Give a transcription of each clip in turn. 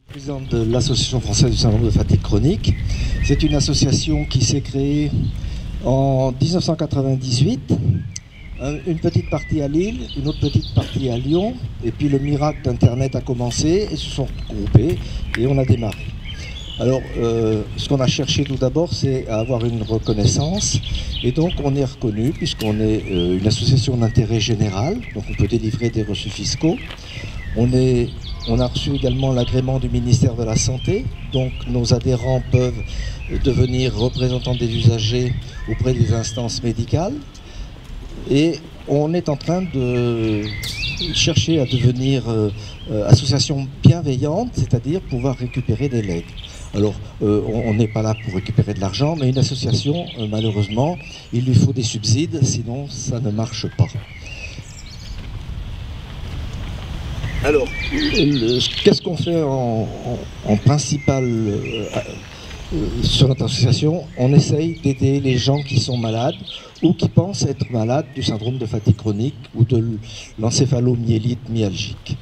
Président de l'Association française du syndrome de fatigue chronique. C'est une association qui s'est créée en 1998. Une petite partie à Lille, une autre petite partie à Lyon. Et puis le miracle d'Internet a commencé et se sont regroupés et on a démarré. Alors, ce qu'on a cherché tout d'abord, c'est à avoir une reconnaissance. Et donc, on est reconnu puisqu'on est une association d'intérêt général. Donc, on peut délivrer des reçus fiscaux. On a reçu également l'agrément du ministère de la Santé, donc nos adhérents peuvent devenir représentants des usagers auprès des instances médicales. Et on est en train de chercher à devenir association bienveillante, c'est-à-dire pouvoir récupérer des legs. Alors, on n'est pas là pour récupérer de l'argent, mais une association, malheureusement, il lui faut des subsides, sinon ça ne marche pas. Alors, qu'est-ce qu'on fait en principal sur notre association? On essaye d'aider les gens qui sont malades ou qui pensent être malades du syndrome de fatigue chronique ou de l'encéphalomyélite myalgique.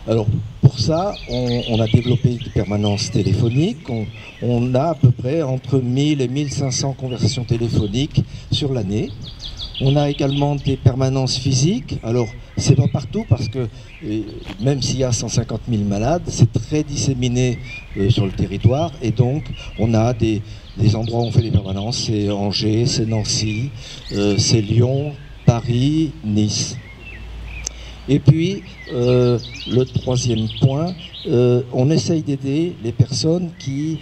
Alors, pour ça, on a développé des permanences téléphoniques. On a à peu près entre 1000 et 1500 conversations téléphoniques sur l'année. On a également des permanences physiques. Alors, c'est pas partout parce que même s'il y a 150 000 malades, c'est très disséminé sur le territoire. Et donc, on a des endroits où on fait des permanences. C'est Angers, c'est Nancy, c'est Lyon, Paris, Nice. Et puis, le troisième point, on essaye d'aider les personnes qui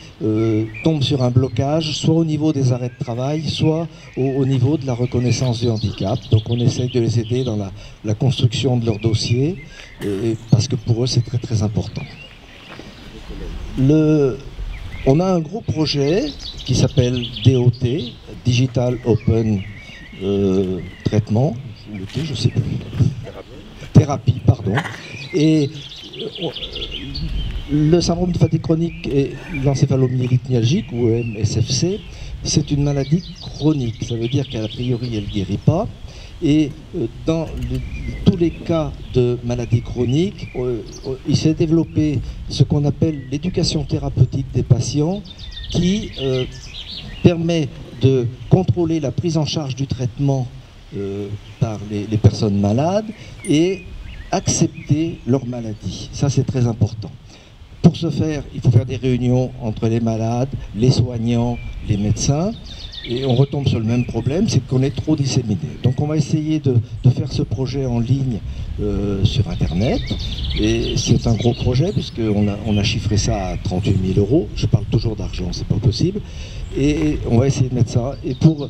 tombent sur un blocage, soit au niveau des arrêts de travail, soit au niveau de la reconnaissance du handicap. Donc on essaye de les aider dans la construction de leur dossier, parce que pour eux c'est très très important. On a un gros projet qui s'appelle DOT, Digital Open Traitement, je sais plus. Thérapie, pardon. Et le syndrome de fatigue chronique et l'encéphalomyélite myalgique, ou MSFC, c'est une maladie chronique. Ça veut dire qu'a priori, elle ne guérit pas. Et dans tous les cas de maladie chronique, il s'est développé ce qu'on appelle l'éducation thérapeutique des patients qui permet de contrôler la prise en charge du traitement par les personnes malades et accepter leur maladie. Ça, c'est très important. Pour ce faire, il faut faire des réunions entre les malades, les soignants, les médecins. Et on retombe sur le même problème, c'est qu'on est trop disséminé. Donc on va essayer de faire ce projet en ligne sur Internet. Et c'est un gros projet, puisqu'on a chiffré ça à 38 000 €. Je parle toujours d'argent, c'est pas possible. Et on va essayer de mettre ça. Et pour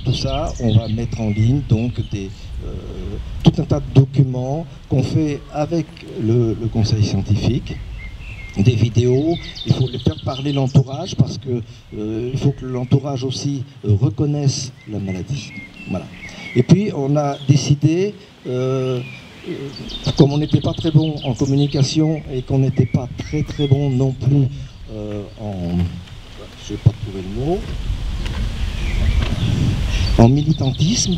tout ça, on va mettre en ligne donc tout un tas de documents qu'on fait avec le conseil scientifique. Des vidéos, il faut les faire parler l'entourage parce que il faut que l'entourage aussi reconnaisse la maladie. Voilà. Et puis on a décidé, comme on n'était pas très bon en communication et qu'on n'était pas très très bon non plus je vais pas trouver le mot, en militantisme,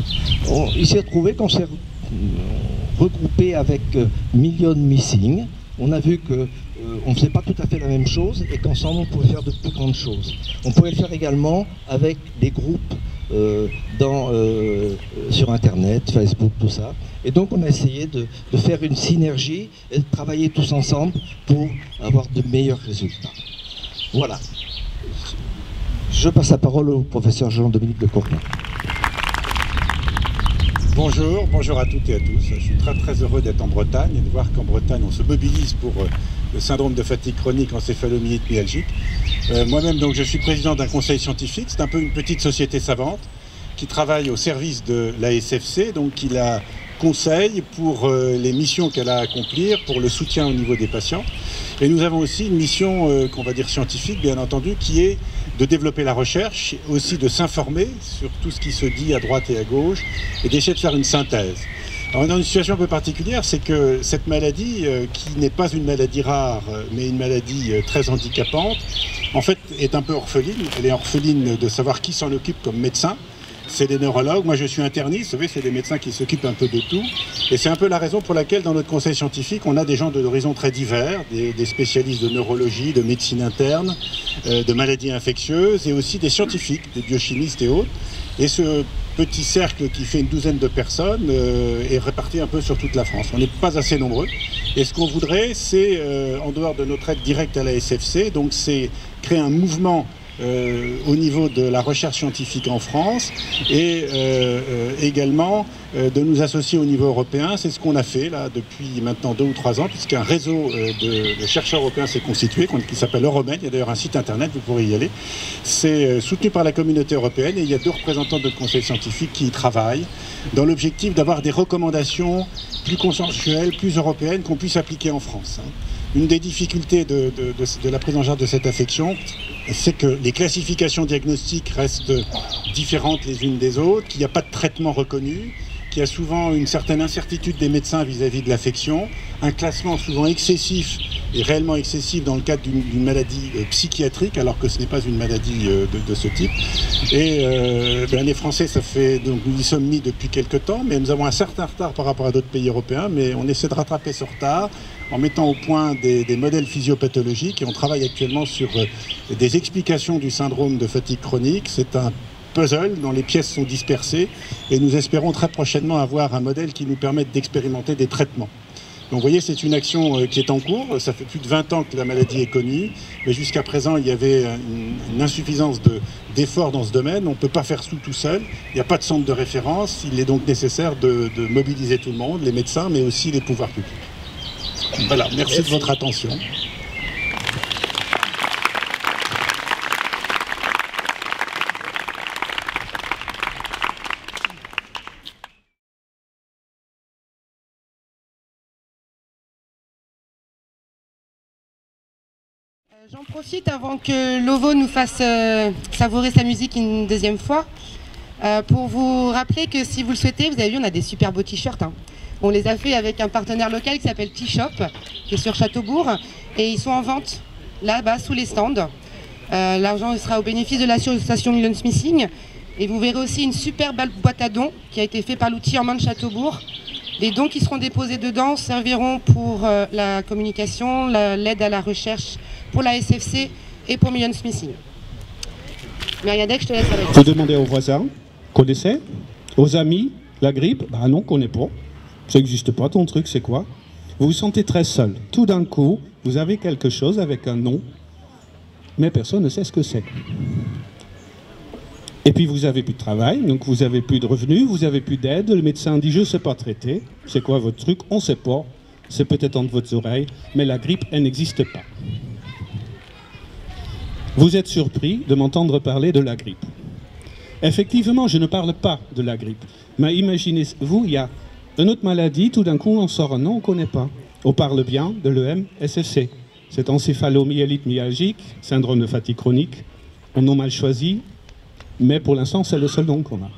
il s'est trouvé qu'on s'est regroupé avec Million Missing. On a vu que on ne faisait pas tout à fait la même chose et qu'ensemble on pouvait faire de plus grandes choses. On pouvait le faire également avec des groupes sur Internet, Facebook, tout ça. Et donc on a essayé de faire une synergie et de travailler tous ensemble pour avoir de meilleurs résultats. Voilà. Je passe la parole au professeur Jean-Dominique de Cournon. Bonjour à toutes et à tous. Je suis très très heureux d'être en Bretagne et de voir qu'en Bretagne on se mobilise pour le syndrome de fatigue chronique encéphalomyélite myalgique. Moi-même donc je suis président d'un conseil scientifique, c'est un peu une petite société savante qui travaille au service de la SFC, donc qui la conseille pour les missions qu'elle a à accomplir, pour le soutien au niveau des patients. Et nous avons aussi une mission qu'on va dire scientifique bien entendu, qui est de développer la recherche, aussi de s'informer sur tout ce qui se dit à droite et à gauche, et d'essayer de faire une synthèse. Alors on est dans une situation un peu particulière, c'est que cette maladie, qui n'est pas une maladie rare, mais une maladie très handicapante, en fait est un peu orpheline. Elle est orpheline de savoir qui s'en occupe comme médecin, c'est des neurologues. Moi, je suis interniste. Vous savez, c'est des médecins qui s'occupent un peu de tout. Et c'est un peu la raison pour laquelle, dans notre conseil scientifique, on a des gens d'horizons très divers, des spécialistes de neurologie, de médecine interne, de maladies infectieuses, et aussi des scientifiques, des biochimistes et autres. Et ce petit cercle qui fait une douzaine de personnes est réparti un peu sur toute la France. On n'est pas assez nombreux. Et ce qu'on voudrait, c'est, en dehors de notre aide directe à la SFC, donc c'est créer un mouvement au niveau de la recherche scientifique en France et également de nous associer au niveau européen. C'est ce qu'on a fait là depuis maintenant 2 ou 3 ans, puisqu'un réseau de chercheurs européens s'est constitué, qui s'appelle Euromed. Il y a d'ailleurs un site internet, vous pourrez y aller. C'est soutenu par la communauté européenne et il y a 2 représentants de notre conseil scientifique qui y travaillent dans l'objectif d'avoir des recommandations plus consensuelles, plus européennes qu'on puisse appliquer en France. Une des difficultés de la prise en charge de cette affection, c'est que les classifications diagnostiques restent différentes les unes des autres, qu'il n'y a pas de traitement reconnu, qu'il y a souvent une certaine incertitude des médecins vis-à-vis de l'affection, un classement souvent excessif et réellement excessif dans le cadre d'une maladie psychiatrique, alors que ce n'est pas une maladie de ce type. Et les Français, donc nous y sommes mis depuis quelques temps, mais nous avons un certain retard par rapport à d'autres pays européens, mais on essaie de rattraper ce retard en mettant au point des modèles physiopathologiques, et on travaille actuellement sur des explications du syndrome de fatigue chronique. C'est un puzzle dont les pièces sont dispersées, et nous espérons très prochainement avoir un modèle qui nous permette d'expérimenter des traitements. Donc vous voyez, c'est une action qui est en cours. Ça fait plus de 20 ans que la maladie est connue, mais jusqu'à présent, il y avait une insuffisance d'efforts dans ce domaine. On ne peut pas faire tout seul. Il n'y a pas de centre de référence. Il est donc nécessaire de mobiliser tout le monde, les médecins, mais aussi les pouvoirs publics. Voilà, merci de votre attention. J'en profite avant que Lovo nous fasse savourer sa musique une deuxième fois pour vous rappeler que si vous le souhaitez, vous avez vu, on a des super beaux t-shirts. On les a fait avec un partenaire local qui s'appelle T-Shop, qui est sur Châteaubourg, et ils sont en vente là-bas sous les stands. L'argent sera au bénéfice de l'association Millions Missing, et vous verrez aussi une super belle boîte à dons qui a été faite par l'outil en main de Châteaubourg. Les dons qui seront déposés dedans serviront pour la communication, l'aide à la recherche pour la SFC et pour Millions Missing. Mériadec, je te laisse avec. Vous demandez aux voisins, connaissez? Aux amis, la grippe? Bah non, on connaît pas. Ça n'existe pas, ton truc, c'est quoi? Vous vous sentez très seul. Tout d'un coup, vous avez quelque chose avec un nom, mais personne ne sait ce que c'est. Et puis vous n'avez plus de travail, donc vous n'avez plus de revenus, vous n'avez plus d'aide, le médecin dit « je ne sais pas traiter ». C'est quoi votre truc? On ne sait pas. C'est peut-être entre vos oreilles, mais la grippe, elle n'existe pas. Vous êtes surpris de m'entendre parler de la grippe. Effectivement, je ne parle pas de la grippe. Mais imaginez-vous, il y a une autre maladie, tout d'un coup on sort un nom, on ne connaît pas. On parle bien de l'EM-SFC. C'est encéphalomyélite myalgique, syndrome de fatigue chronique, un nom mal choisi, mais pour l'instant c'est le seul nom qu'on a.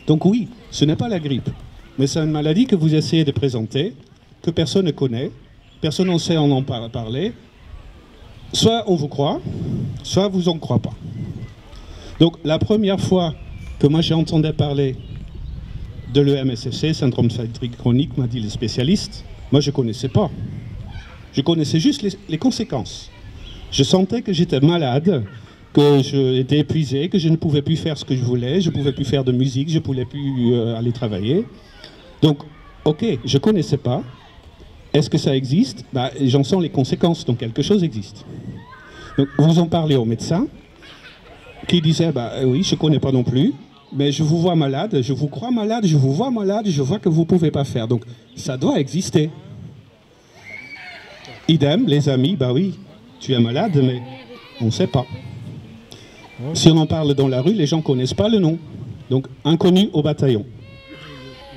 Donc oui, ce n'est pas la grippe, mais c'est une maladie que vous essayez de présenter, que personne ne connaît, personne n'en sait en parler. Soit on vous croit, soit vous en croit pas. Donc la première fois que moi j'ai entendu parler de l'EM-SFC, syndrome de fatigue chronique, m'a dit les spécialistes, moi je ne connaissais pas. Je connaissais juste les conséquences. Je sentais que j'étais malade, que j'étais épuisé, que je ne pouvais plus faire ce que je voulais, je ne pouvais plus faire de musique, je ne pouvais plus aller travailler. Donc, ok, je ne connaissais pas. Est-ce que ça existe? Bah, j'en sens les conséquences, donc quelque chose existe. Donc, vous en parlez au médecin, qui disait, bah oui, je ne connais pas non plus, mais je vous vois malade, je vous crois malade, je vous vois malade, je vois que vous ne pouvez pas faire. Donc, ça doit exister. Idem, les amis, bah oui, tu es malade, mais on ne sait pas. Si on en parle dans la rue, les gens ne connaissent pas le nom. Donc, inconnu au bataillon.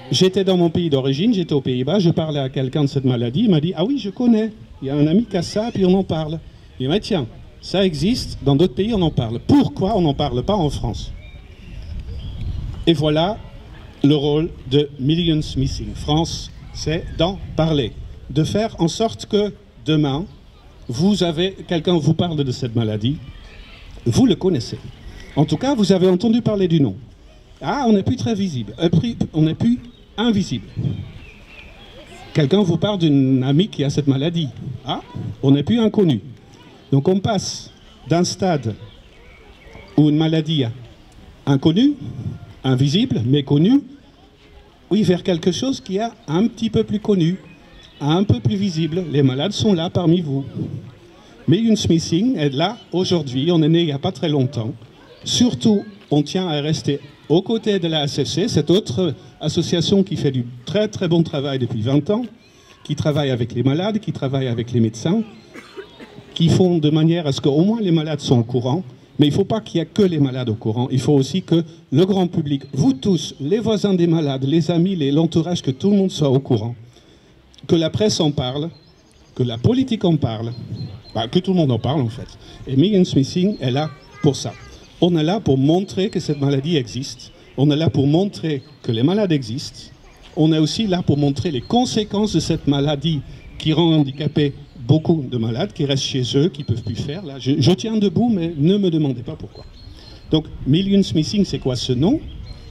J'étais dans mon pays d'origine, j'étais aux Pays-Bas, je parlais à quelqu'un de cette maladie, il m'a dit « Ah oui, je connais, il y a un ami qui a ça, puis on en parle. » Il m'a dit « Tiens, ça existe, dans d'autres pays on en parle. Pourquoi on n'en parle pas en France ?» Et voilà le rôle de Millions Missing France, c'est d'en parler. De faire en sorte que demain, quelqu'un vous parle de cette maladie, vous le connaissez. En tout cas, vous avez entendu parler du nom. Ah, on n'est plus très visible, on n'est plus invisible. Quelqu'un vous parle d'une amie qui a cette maladie. Ah, on n'est plus inconnu. Donc on passe d'un stade où une maladie inconnue, invisible, méconnue, oui, vers quelque chose qui est un petit peu plus connu, un peu plus visible. Les malades sont là parmi vous. Millions Missing est là aujourd'hui, on est né il n'y a pas très longtemps. Surtout, on tient à rester aux côtés de la SFC, cette autre association qui fait du très très bon travail depuis 20 ans, qui travaille avec les malades, qui travaille avec les médecins, qui font de manière à ce qu'au moins les malades soient au courant. Mais il ne faut pas qu'il y ait que les malades au courant, il faut aussi que le grand public, vous tous, les voisins des malades, les amis, l'entourage, que tout le monde soit au courant. Que la presse en parle, que la politique en parle, que tout le monde en parle en fait. Et Millions Missing est là pour ça. On est là pour montrer que cette maladie existe, on est là pour montrer que les malades existent, on est aussi là pour montrer les conséquences de cette maladie qui rend handicapés beaucoup de malades, qui restent chez eux, qui ne peuvent plus faire. Là, je tiens debout, mais ne me demandez pas pourquoi. Donc, Millions Missing, c'est quoi ce nom?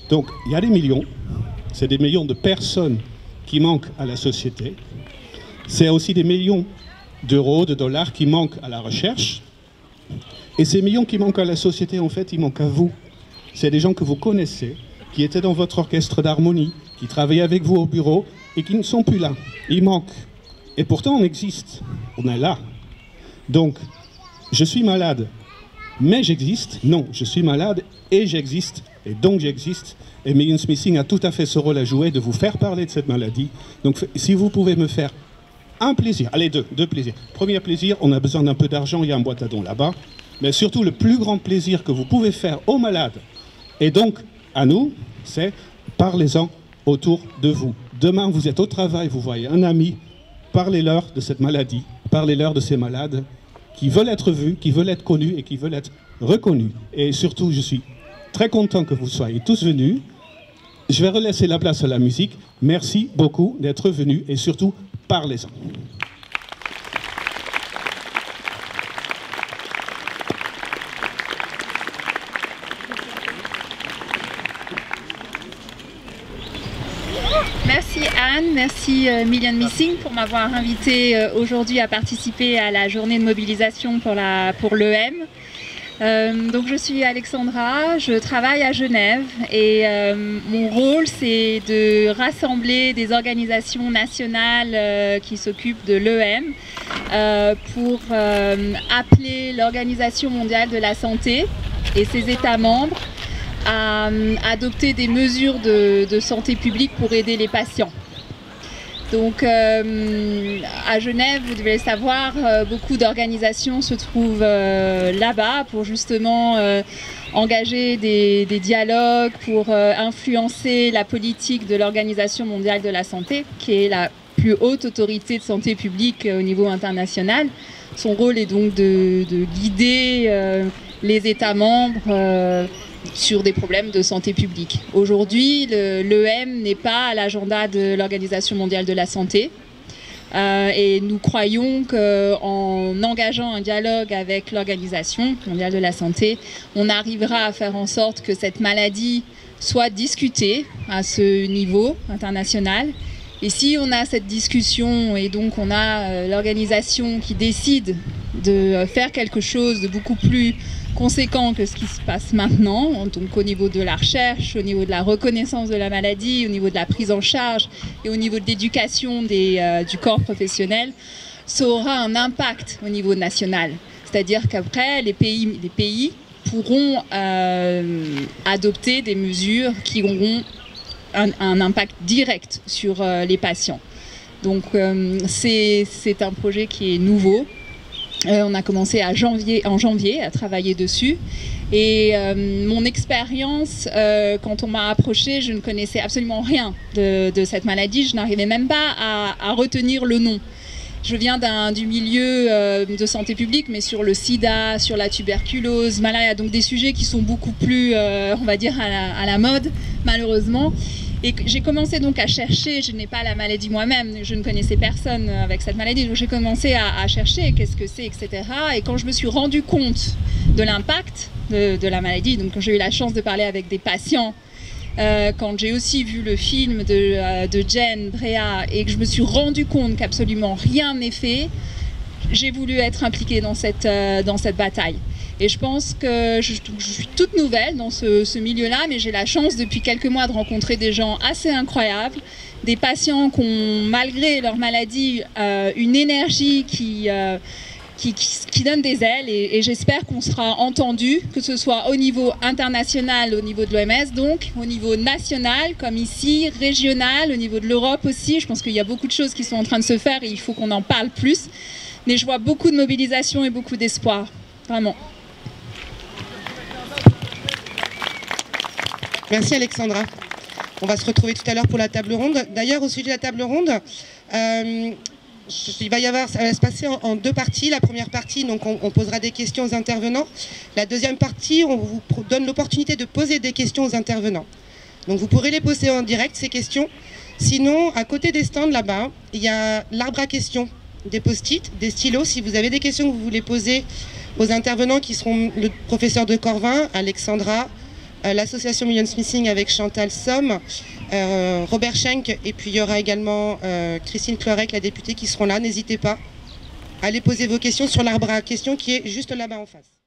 Donc, il y a des millions, c'est des millions de personnes qui manquent à la société. C'est aussi des millions d'euros, de dollars qui manquent à la recherche. Et ces millions qui manquent à la société, en fait, ils manquent à vous. C'est des gens que vous connaissez, qui étaient dans votre orchestre d'harmonie, qui travaillaient avec vous au bureau et qui ne sont plus là. Ils manquent. Et pourtant, on existe. On est là. Donc, je suis malade, mais j'existe. Non, je suis malade et j'existe. Et donc, j'existe. Et Millions Missing a tout à fait ce rôle à jouer de vous faire parler de cette maladie. Donc, si vous pouvez me faire un plaisir, allez, deux plaisirs. Premier plaisir, on a besoin d'un peu d'argent, il y a un boîte à dons là-bas. Mais surtout, le plus grand plaisir que vous pouvez faire aux malades, et donc à nous, c'est parlez-en autour de vous. Demain, vous êtes au travail, vous voyez un ami, parlez-leur de cette maladie, parlez-leur de ces malades qui veulent être vus, qui veulent être connus et qui veulent être reconnus. Et surtout, je suis très content que vous soyez tous venus. Je vais relaisser la place à la musique. Merci beaucoup d'être venus et surtout, parlez-en. Merci Anne, merci Millions Missing pour m'avoir invité aujourd'hui à participer à la journée de mobilisation pour l'EM. Donc je suis Alexandra, je travaille à Genève et mon rôle c'est de rassembler des organisations nationales qui s'occupent de l'EM pour appeler l'Organisation mondiale de la santé et ses États membres à adopter des mesures de santé publique pour aider les patients. Donc à Genève, vous devez le savoir, beaucoup d'organisations se trouvent là-bas pour justement engager des dialogues, pour influencer la politique de l'Organisation mondiale de la santé, qui est la plus haute autorité de santé publique au niveau international. Son rôle est donc de guider les États membres sur des problèmes de santé publique. Aujourd'hui, l'EM n'est pas à l'agenda de l'Organisation mondiale de la santé et nous croyons qu'en engageant un dialogue avec l'Organisation mondiale de la santé, on arrivera à faire en sorte que cette maladie soit discutée à ce niveau international. Et si on a cette discussion et donc on a l'organisation qui décide de faire quelque chose de beaucoup plus conséquent que ce qui se passe maintenant, donc au niveau de la recherche, au niveau de la reconnaissance de la maladie, au niveau de la prise en charge et au niveau de l'éducation du corps professionnel, ça aura un impact au niveau national. C'est-à-dire qu'après, les pays pourront adopter des mesures qui auront un impact direct sur les patients. Donc c'est un projet qui est nouveau. On a commencé en janvier à travailler dessus et mon expérience, quand on m'a approché, je ne connaissais absolument rien de cette maladie, je n'arrivais même pas à retenir le nom. Je viens du milieu de santé publique, mais sur le sida, sur la tuberculose, malaria, donc des sujets qui sont beaucoup plus, on va dire, à la mode, malheureusement. Et j'ai commencé donc à chercher, je n'ai pas la maladie moi-même, je ne connaissais personne avec cette maladie, donc j'ai commencé à chercher qu'est-ce que c'est, etc. Et quand je me suis rendu compte de l'impact de la maladie, donc quand j'ai eu la chance de parler avec des patients quand j'ai aussi vu le film de Jen Brea et que je me suis rendu compte qu'absolument rien n'est fait, j'ai voulu être impliquée dans cette bataille. Et je pense que je suis toute nouvelle dans ce milieu-là, mais j'ai la chance depuis quelques mois de rencontrer des gens assez incroyables, des patients qui ont, malgré leur maladie, une énergie qui donne des ailes, et j'espère qu'on sera entendu, que ce soit au niveau international, au niveau de l'OMS, donc au niveau national, comme ici, régional, au niveau de l'Europe aussi. Je pense qu'il y a beaucoup de choses qui sont en train de se faire et il faut qu'on en parle plus. Mais je vois beaucoup de mobilisation et beaucoup d'espoir, vraiment. Merci Alexandra. On va se retrouver tout à l'heure pour la table ronde. D'ailleurs, au sujet de la table ronde, ça va se passer en deux parties. La première partie, donc on posera des questions aux intervenants. La deuxième partie, on vous donne l'opportunité de poser des questions aux intervenants. Donc vous pourrez les poser en direct, ces questions. Sinon, à côté des stands là-bas, il y a l'arbre à questions, des post-it, des stylos. Si vous avez des questions que vous voulez poser aux intervenants qui seront le professeur de Corvin, Alexandra, l'association Millions Missing avec Chantal Somme, Robert Schenk, et puis il y aura également Christine Clorec, la députée, qui seront là. N'hésitez pas à aller poser vos questions sur l'arbre à questions qui est juste là-bas en face.